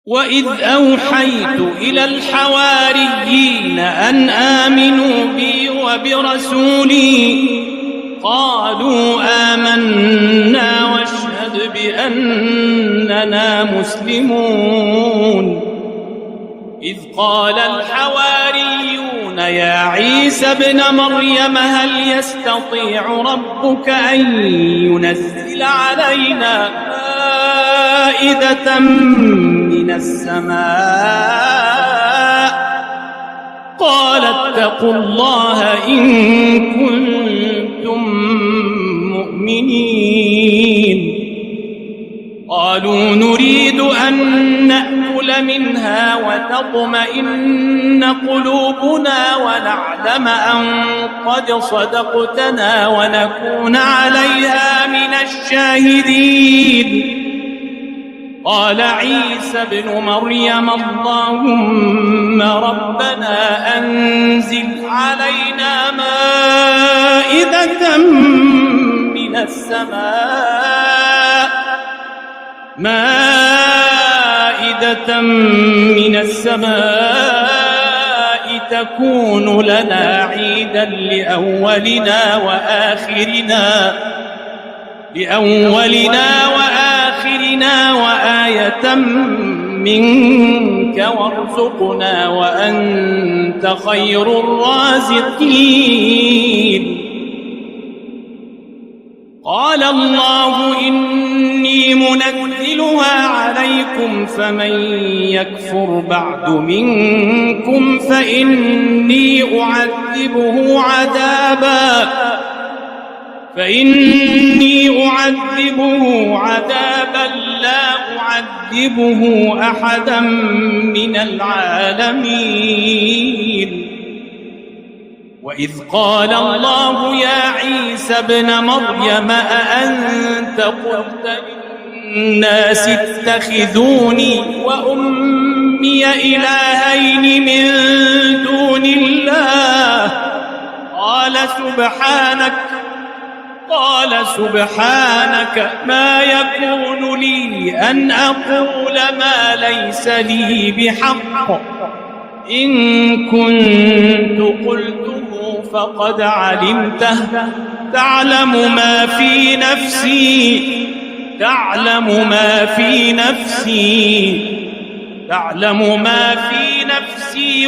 وإذ أوحيت إلى الحواريين أن آمنوا بي وبرسولي قالوا آمنا واشهد بأننا مسلمون. إذ قال الحواريون يا عيسى ابن مريم هل يستطيع ربك أن ينزل علينا مائدة من السماء قال اتقوا الله إن كنتم مؤمنين. قالوا نريد أن نأكل منها وتطمئن قلوبنا ونعلم أن قد صدقتنا ونكون عليها من الشاهدين. قال عيسى ابن مريم اللهم ربنا أنزل علينا مائدة من السماء تكون لنا عيدا لأولنا وآخرنا وآية منك وارزقنا وأنت خير الرازقين. قال الله إني منزلها عليكم فمن يكفر بعد منكم فإني أعذبه عذابا لا أعذبه أحدا من العالمين. وإذ قال الله يا عيسى ابن مريم أأنت قلت للناس اتخذوني وأمي إلهين من دون الله قال سبحانك ما يكون لي أن أقول ما ليس لي بحق إن كنت قلته فقد علمته تعلم ما في نفسي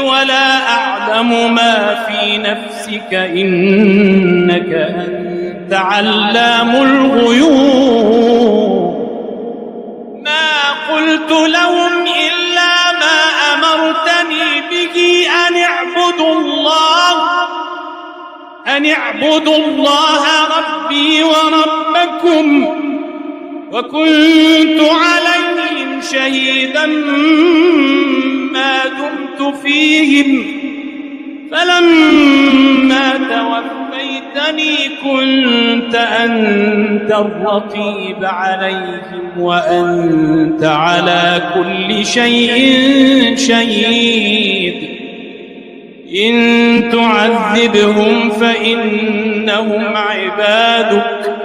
ولا أعلم ما في نفسك إنك أنت علام الغيوب. ما قلت لهم إلا ما أمرتني به أن اعبدوا الله ربي وربكم وكنت عليهم شهيدا ما دمت فيهم فلما توفيتني كنت أنت الرقيب عليهم وأنت على كل شيء شهيد. إن تعذبهم فإنهم عبادك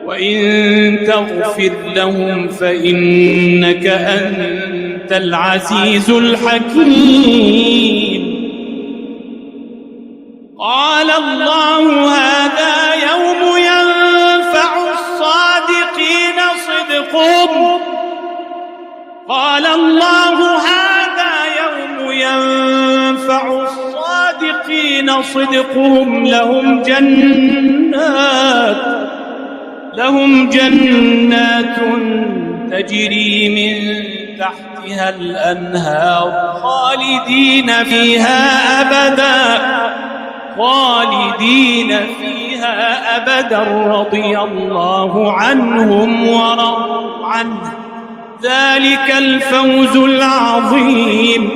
وإن تغفر لهم فإنك أنت العزيز الحكيم. قال الله هذا يوم ينفع الصادقين صدقهم لهم جنات تجري من تحتها الأنهار خالدين فيها أبدا رضي الله عنهم ورضوا عنه ذلك الفوز العظيم.